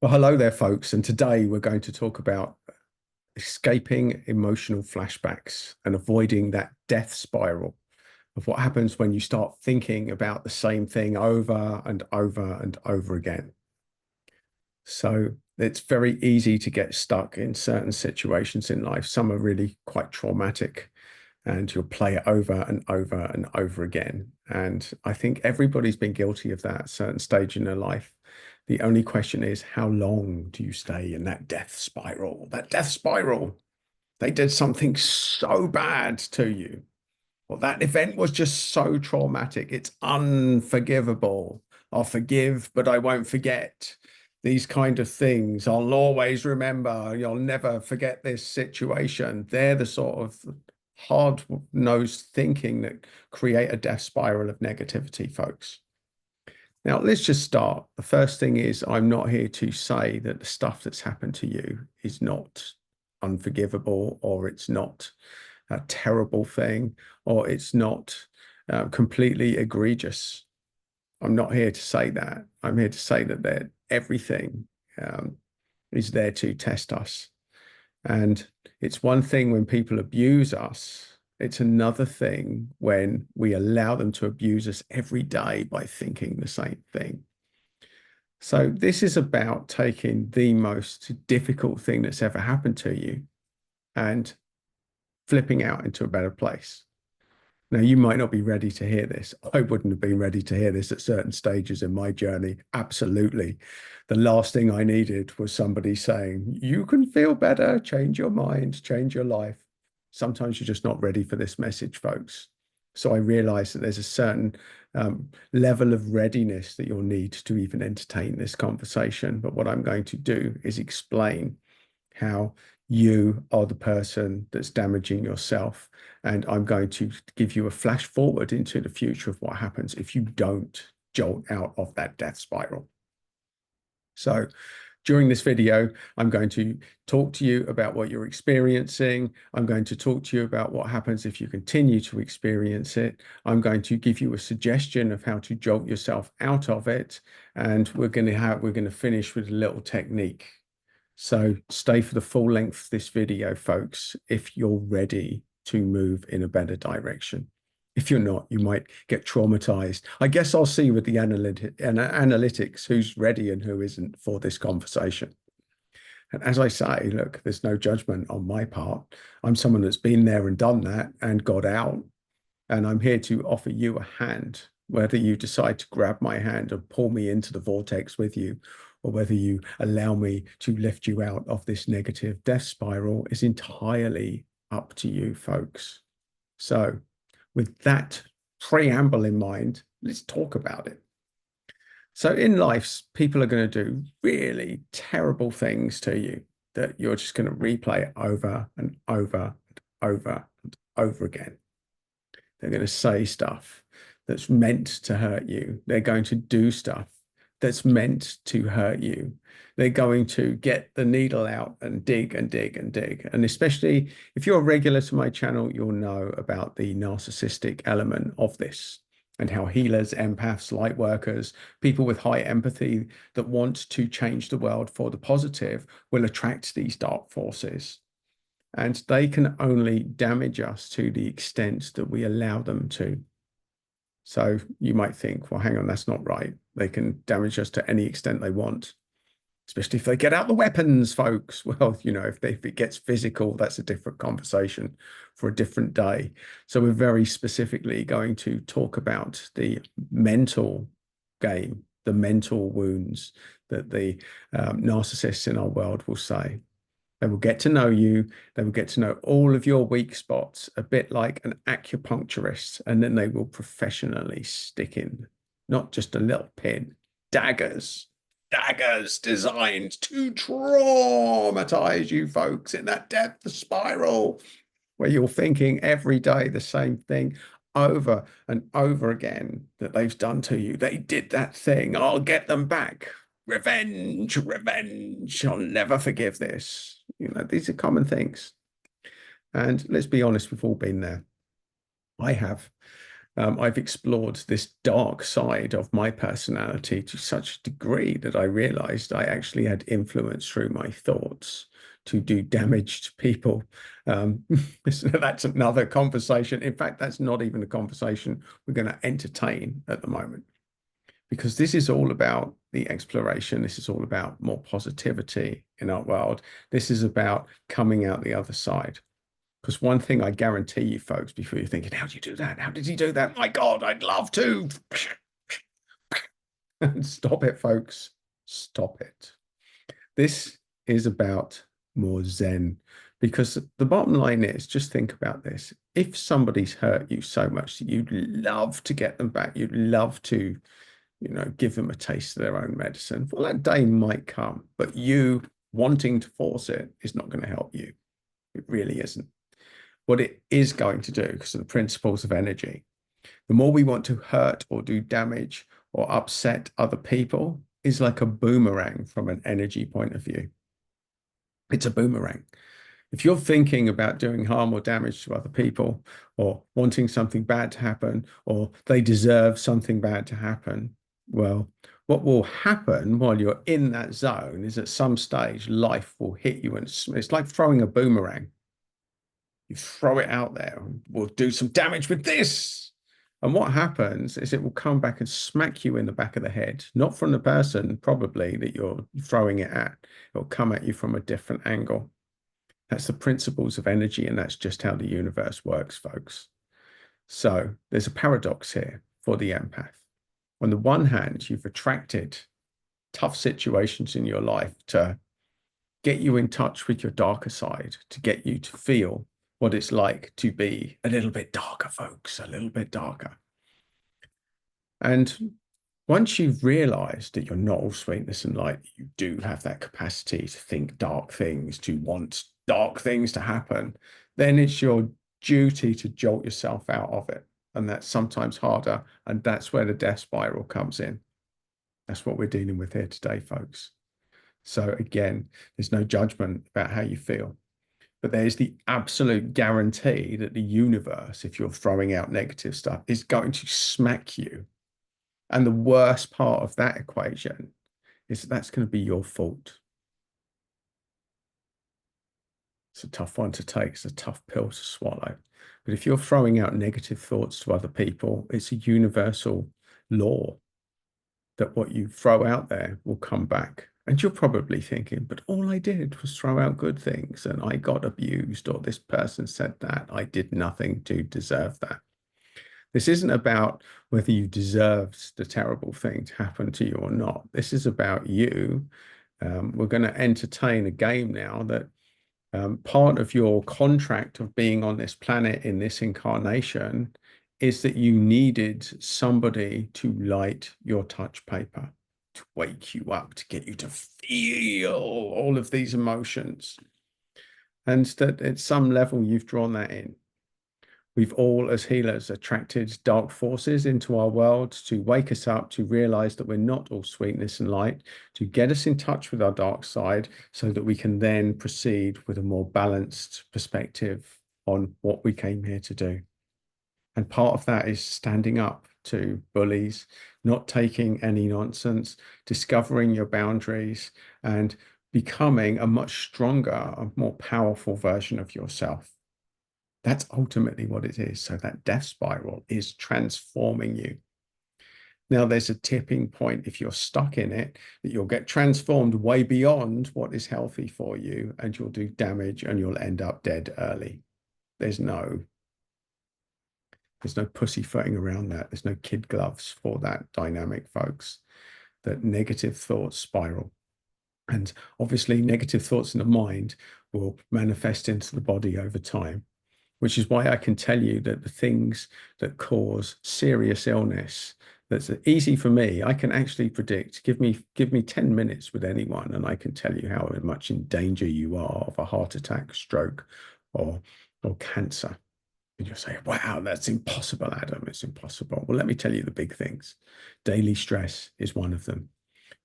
Well, hello there, folks. And today we're going to talk about escaping emotional flashbacks and avoiding that death spiral of what happens when you start thinking about the same thing over and over and over again. So it's very easy to get stuck in certain situations in life. Some are really quite traumatic, and you'll play it over and over and over again. And I think everybody's been guilty of that at a certain stage in their life. The only question is, how long do you stay in that death spiral? That death spiral. They did something so bad to you. Well, that event was just so traumatic. It's unforgivable. I'll forgive, but I won't forget. These kind of things. I'll always remember. You'll never forget this situation. They're the sort of hard-nosed thinking that create a death spiral of negativity, folks. Now, let's just start. The first thing is, I'm not here to say that the stuff that's happened to you is not unforgivable, or it's not a terrible thing, or it's not completely egregious. I'm not here to say that. I'm here to say that everything is there to test us. And it's one thing when people abuse us. It's another thing when we allow them to abuse us every day by thinking the same thing. So this is about taking the most difficult thing that's ever happened to you and flipping out into a better place. Now, you might not be ready to hear this. I wouldn't have been ready to hear this at certain stages in my journey. Absolutely. The last thing I needed was somebody saying, you can feel better, change your mind, change your life. Sometimes you're just not ready for this message, folks. So I realized that there's a certain level of readiness that you'll need to even entertain this conversation. But what I'm going to do is explain how you are the person that's damaging yourself. And I'm going to give you a flash forward into the future of what happens if you don't jolt out of that death spiral. So during this video, I'm going to talk to you about what you're experiencing. I'm going to talk to you about what happens if you continue to experience it. I'm going to give you a suggestion of how to jolt yourself out of it. And we're going to finish with a little technique. So stay for the full length of this video, folks, if you're ready to move in a better direction. If you're not, you might get traumatized. I guess I'll see with the analytics who's ready and who isn't for this conversation. And as I say, look, there's no judgment on my part. I'm someone that's been there and done that and got out. And I'm here to offer you a hand, whether you decide to grab my hand and pull me into the vortex with you, or whether you allow me to lift you out of this negative death spiral is entirely up to you, folks. So with that preamble in mind, let's talk about it. So in life, people are going to do really terrible things to you that you're just going to replay over and over and over and over again. They're going to say stuff that's meant to hurt you. They're going to do stuff that's meant to hurt you. They're going to get the needle out and dig and dig and dig. And especially if you're a regular to my channel, you'll know about the narcissistic element of this and how healers, empaths, light workers, people with high empathy that want to change the world for the positive will attract these dark forces. And they can only damage us to the extent that we allow them to. So you might think, well, hang on, that's not right. They can damage us to any extent they want, especially if they get out the weapons, folks. Well, you know, if it gets physical, that's a different conversation for a different day. So we're very specifically going to talk about the mental game, the mental wounds that the narcissists in our world will say. They will get to know you. They will get to know all of your weak spots, a bit like an acupuncturist, and then they will professionally stick in, not just a little pin, daggers, daggers designed to traumatize you folks in that death spiral where you're thinking every day the same thing over and over again that they've done to you. They did that thing. I'll get them back. Revenge, revenge. I'll never forgive this. You know, these are common things. And let's be honest, we've all been there. I have. I've explored this dark side of my personality to such a degree that I realized I actually had influence through my thoughts to do damage to people. So that's another conversation. In fact, that's not even a conversation we're going to entertain at the moment, because this is all about the exploration. This is all about more positivity in our world. This is about coming out the other side. Because one thing I guarantee you, folks, before you're thinking, how do you do that? How did he do that? My God, I'd love to. Stop it, folks. Stop it. This is about more Zen, because the bottom line is, just think about this. If somebody's hurt you so much that you'd love to get them back, you'd love to, give them a taste of their own medicine, well, that day might come, but you wanting to force it is not going to help you. It really isn't. What it is going to do, because of the principles of energy, the more we want to hurt or do damage or upset other people, is like a boomerang from an energy point of view. It's a boomerang. If you're thinking about doing harm or damage to other people, or wanting something bad to happen, or they deserve something bad to happen, well, what will happen while you're in that zone is at some stage life will hit you, and it's like throwing a boomerang. You throw it out there, we'll do some damage with this. And what happens is it will come back and smack you in the back of the head, not from the person probably that you're throwing it at. It'll come at you from a different angle. That's the principles of energy, and that's just how the universe works, folks. So there's a paradox here for the empath. On the one hand, you've attracted tough situations in your life to get you in touch with your darker side, to get you to feel what it's like to be a little bit darker, folks, a little bit darker. And once you've realized that you're not all sweetness and light, you do have that capacity to think dark things, to want dark things to happen, then it's your duty to jolt yourself out of it. And that's sometimes harder. And that's where the death spiral comes in. That's what we're dealing with here today, folks. So again, there's no judgment about how you feel. But there's the absolute guarantee that the universe, if you're throwing out negative stuff, is going to smack you. And the worst part of that equation is that's going to be your fault. It's a tough one to take. It's a tough pill to swallow. But if you're throwing out negative thoughts to other people, it's a universal law that what you throw out there will come back. And you're probably thinking, but all I did was throw out good things and I got abused, or this person said that. I did nothing to deserve that. This isn't about whether you deserved the terrible thing to happen to you or not. This is about you. We're going to entertain a game now that part of your contract of being on this planet in this incarnation is that you needed somebody to light your touch paper, to wake you up, to get you to feel all of these emotions. And that at some level, you've drawn that in. We've all, as healers, attracted dark forces into our world to wake us up, to realize that we're not all sweetness and light, to get us in touch with our dark side so that we can then proceed with a more balanced perspective on what we came here to do. And part of that is standing up to bullies, not taking any nonsense, discovering your boundaries, and becoming a much stronger, a more powerful version of yourself. That's ultimately what it is. So that death spiral is transforming you. Now, there's a tipping point if you're stuck in it, that you'll get transformed way beyond what is healthy for you, and you'll do damage and you'll end up dead early. There's no pussyfooting around that. There's no kid gloves for that dynamic, folks. That negative thoughts spiral. And obviously, negative thoughts in the mind will manifest into the body over time, which is why I can tell you that the things that cause serious illness, that's easy for me, I can actually predict. Give me 10 minutes with anyone and I can tell you how much in danger you are of a heart attack, stroke, or cancer. And you'll say, wow, that's impossible, Adam. It's impossible. Well, let me tell you the big things. Daily stress is one of them.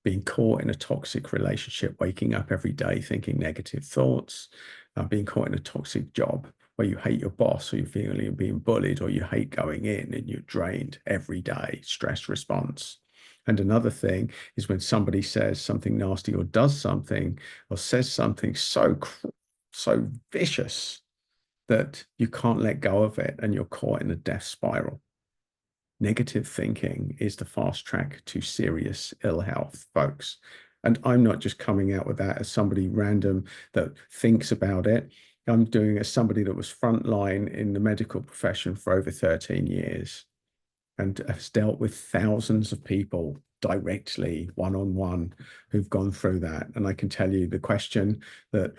Being caught in a toxic relationship, waking up every day thinking negative thoughts, being caught in a toxic job, where you hate your boss, or you're feeling you're being bullied, or you hate going in and you're drained every day, stress response. And another thing is when somebody says something nasty or does something or says something so vicious that you can't let go of it and you're caught in a death spiral. Negative thinking is the fast track to serious ill health, folks. And I'm not just coming out with that as somebody random that thinks about it. I'm doing it as somebody that was frontline in the medical profession for over 13 years and has dealt with thousands of people directly, one-on-one, who've gone through that. And I can tell you the question that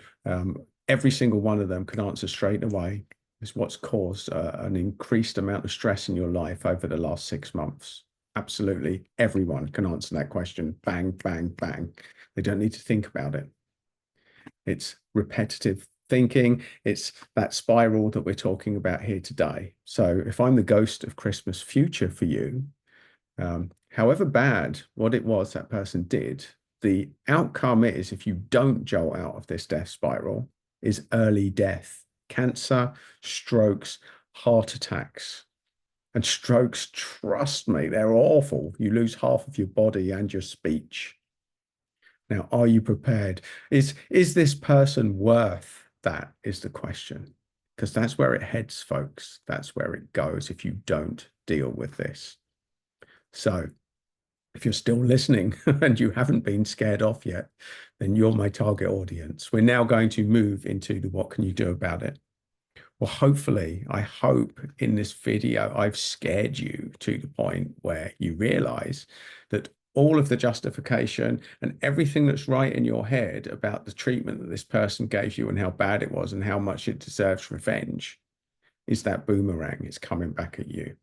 every single one of them can answer straight away is what's caused an increased amount of stress in your life over the last 6 months. Absolutely everyone can answer that question. Bang, bang, bang. They don't need to think about it. It's repetitive thinking. It's that spiral that we're talking about here today. So if I'm the ghost of Christmas future for you, however bad what it was that person did, the outcome is, if you don't jolt out of this death spiral, is early death, cancer, strokes, heart attacks. And strokes, trust me, they're awful. You lose half of your body and your speech. Now, are you prepared? Is this person worth that, is the question. Because that's where it heads, folks. That's where it goes if you don't deal with this. So if you're still listening and you haven't been scared off yet, then you're my target audience. We're now going to move into the what can you do about it? Well, hopefully, I hope in this video, I've scared you to the point where you realize that all of the justification and everything that's right in your head about the treatment that this person gave you and how bad it was and how much it deserves revenge is that boomerang. It's coming back at you.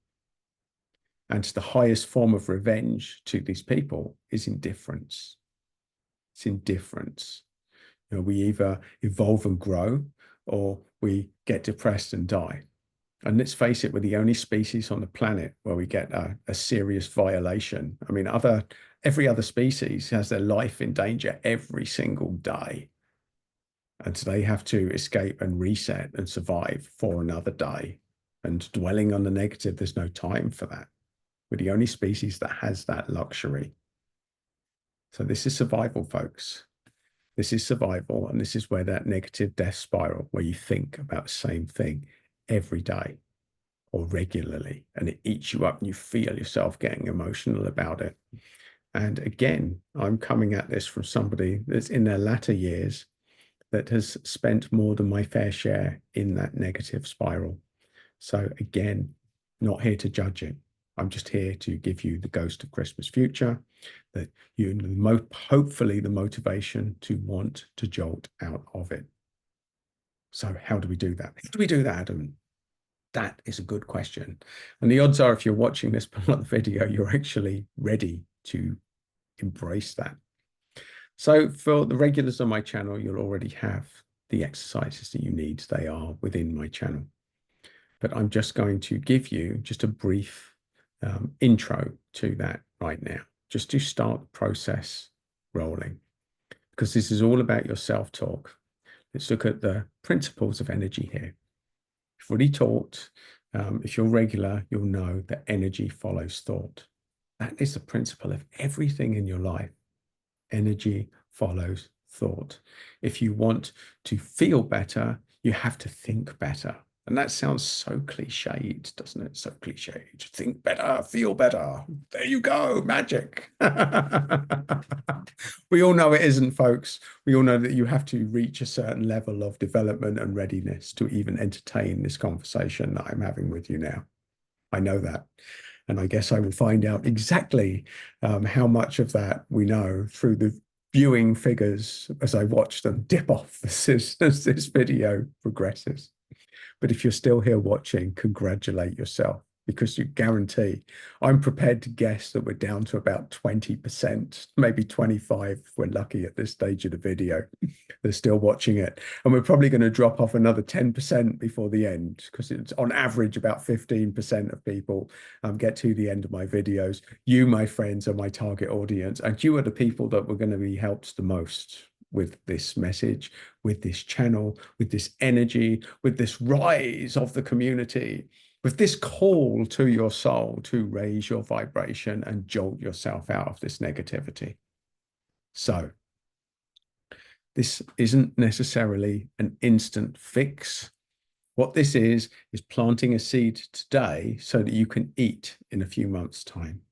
And the highest form of revenge to these people is indifference. It's indifference. You know, we either evolve and grow, or we get depressed and die. And let's face it, we're the only species on the planet where we get a serious violation. I mean, every other species has their life in danger every single day. And they have to escape and reset and survive for another day. And dwelling on the negative, there's no time for that. We're the only species that has that luxury. So this is survival, folks. This is survival, and this is where that negative death spiral, where you think about the same thing every day or regularly, and it eats you up and you feel yourself getting emotional about it. And again, I'm coming at this from somebody that's in their latter years that has spent more than my fair share in that negative spiral. So again, not here to judge it. I'm just here to give you the ghost of Christmas future, that you hopefully the motivation to want to jolt out of it. So how do we do that? How do we do that, Adam? That is a good question. And the odds are, if you're watching this part of the video, you're actually ready to embrace that. So for the regulars on my channel, you'll already have the exercises that you need. They are within my channel. But I'm just going to give you just a brief intro to that right now, just to start the process rolling, because this is all about your self-talk. Let's look at the principles of energy here. I've already taught, if you're regular, you'll know that energy follows thought. That is the principle of everything in your life. Energy follows thought. If you want to feel better, you have to think better. And that sounds so cliched, doesn't it? So cliched. Think better, feel better. There you go, magic. We all know it isn't, folks. We all know that you have to reach a certain level of development and readiness to even entertain this conversation that I'm having with you now. I know that. And I guess I will find out exactly how much of that we know through the viewing figures as I watch them dip off as this video progresses. But if you're still here watching, congratulate yourself, because you guarantee, I'm prepared to guess that we're down to about 20%, maybe 25 if we're lucky at this stage of the video. They're still watching it. And we're probably going to drop off another 10% before the end, because it's on average about 15% of people get to the end of my videos. You, my friends, are my target audience, and you are the people that were going to be helped the most with this message, with this channel, with this energy, with this rise of the community, with this call to your soul to raise your vibration and jolt yourself out of this negativity. So this isn't necessarily an instant fix. What this is planting a seed today so that you can eat in a few months' time.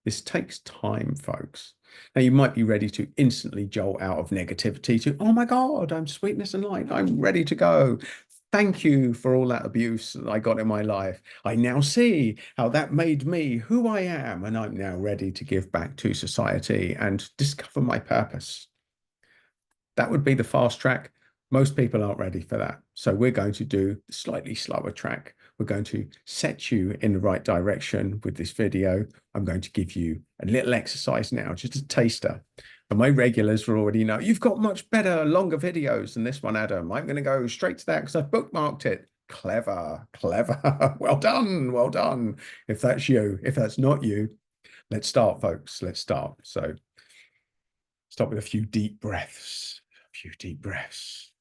This takes time, folks. Now, you might be ready to instantly jolt out of negativity to, oh my God, I'm sweetness and light. I'm ready to go. Thank you for all that abuse that I got in my life. I now see how that made me who I am, and I'm now ready to give back to society and discover my purpose. That would be the fast track. Most people aren't ready for that. So we're going to do the slightly slower track. We're going to set you in the right direction with this video. I'm going to give you a little exercise now, just a taster. And my regulars will already know, you've got much better, longer videos than this one, Adam. I'm going to go straight to that because I've bookmarked it. Clever, clever. Well done, well done. If that's you, if that's not you, let's start, folks. Let's start. So start with a few deep breaths. A few deep breaths.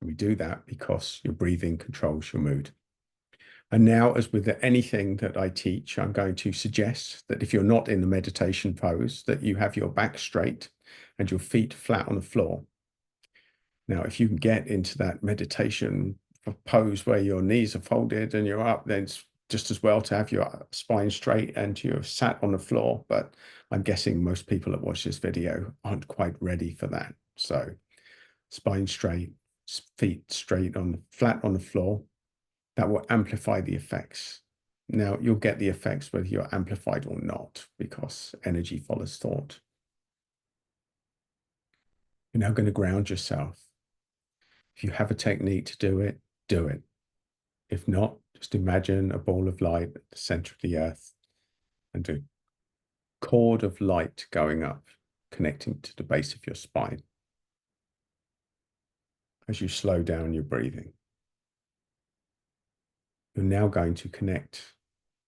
We do that because your breathing controls your mood. And now, as with anything that I teach, I'm going to suggest that if you're not in the meditation pose, that you have your back straight and your feet flat on the floor. Now, if you can get into that meditation pose where your knees are folded and you're up, then it's just as well to have your spine straight and you're sat on the floor. But I'm guessing most people that watch this video aren't quite ready for that. So spine straight, feet straight on flat on the floor. That will amplify the effects. Now, you'll get the effects whether you're amplified or not, because energy follows thought. You're now going to ground yourself. If you have a technique to do it, do it. If not, just imagine a ball of light at the center of the earth and a cord of light going up, connecting to the base of your spine. As you slow down your breathing, you're now going to connect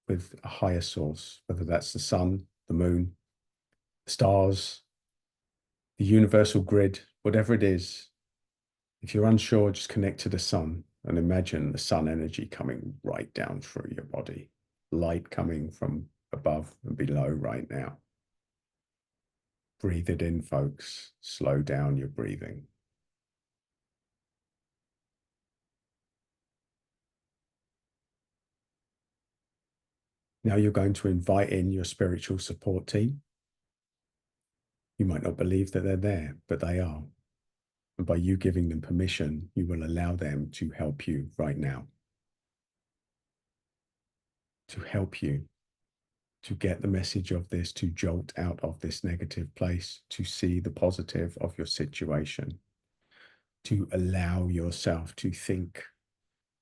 with a higher source, whether that's the sun, the moon, the stars, the universal grid, whatever it is. If you're unsure, just connect to the sun and imagine the sun energy coming right down through your body, light coming from above and below right now. Breathe it in, folks. Slow down your breathing. Now you're going to invite in your spiritual support team. You might not believe that they're there, but they are. And by you giving them permission, you will allow them to help you right now. To help you to get the message of this, to jolt out of this negative place, to see the positive of your situation, to allow yourself to think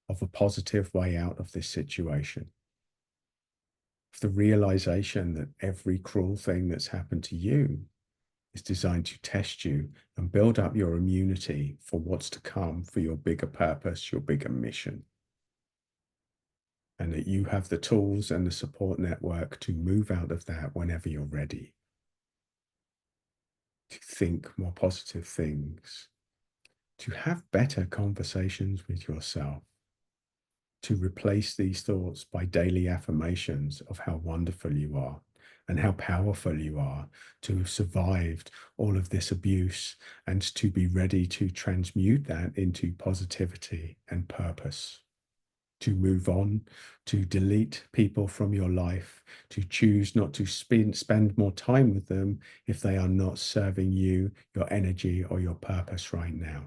of a positive way out of this situation. The realization that every cruel thing that's happened to you is designed to test you and build up your immunity for what's to come, for your bigger purpose, your bigger mission. And that you have the tools and the support network to move out of that whenever you're ready. To think more positive things, to have better conversations with yourself, to replace these thoughts by daily affirmations of how wonderful you are and how powerful you are, to have survived all of this abuse and to be ready to transmute that into positivity and purpose, to move on, to delete people from your life, to choose not to spend more time with them if they are not serving you, your energy, or your purpose right now.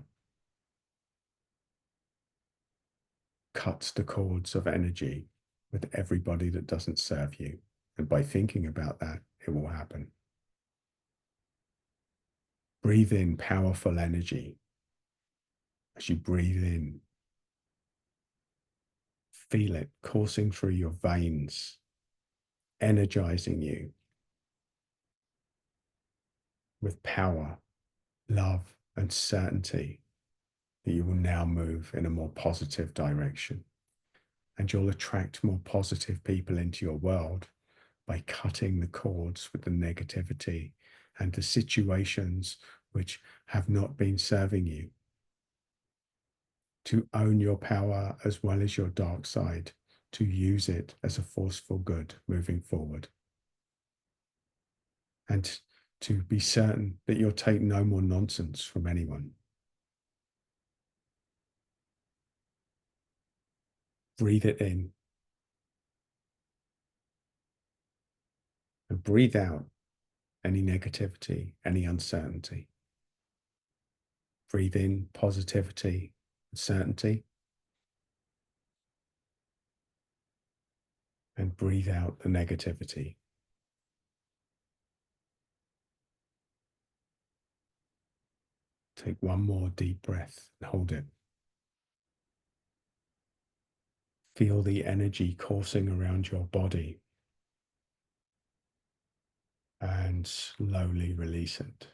Cut the cords of energy with everybody that doesn't serve you. And by thinking about that, it will happen. Breathe in powerful energy. As you breathe in, feel it coursing through your veins, energizing you with power, love, and certainty that you will now move in a more positive direction. And you'll attract more positive people into your world by cutting the cords with the negativity and the situations which have not been serving you. To own your power as well as your dark side, to use it as a force for good moving forward. And to be certain that you'll take no more nonsense from anyone. Breathe it in and breathe out any negativity, any uncertainty. Breathe in positivity and certainty, and breathe out the negativity. Take one more deep breath and hold it. Feel the energy coursing around your body and slowly release it.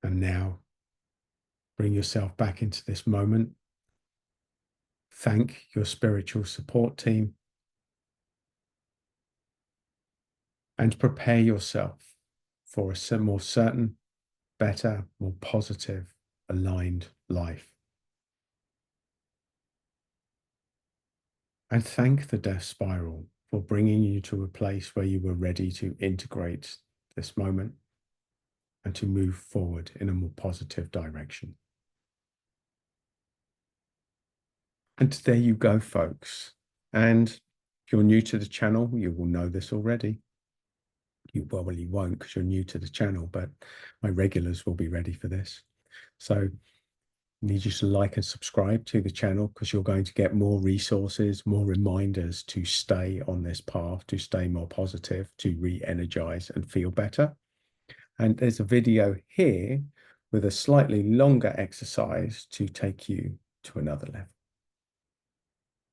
And now bring yourself back into this moment. Thank your spiritual support team and prepare yourself for a more certain, better, more positive, aligned life. And thank the death spiral for bringing you to a place where you were ready to integrate this moment and to move forward in a more positive direction. And there you go, folks. And if you're new to the channel, you will know this already. You probably won't because you're new to the channel, but my regulars will be ready for this. So I need you to like and subscribe to the channel because you're going to get more resources, more reminders to stay on this path, to stay more positive, to re-energize and feel better. And there's a video here with a slightly longer exercise to take you to another level.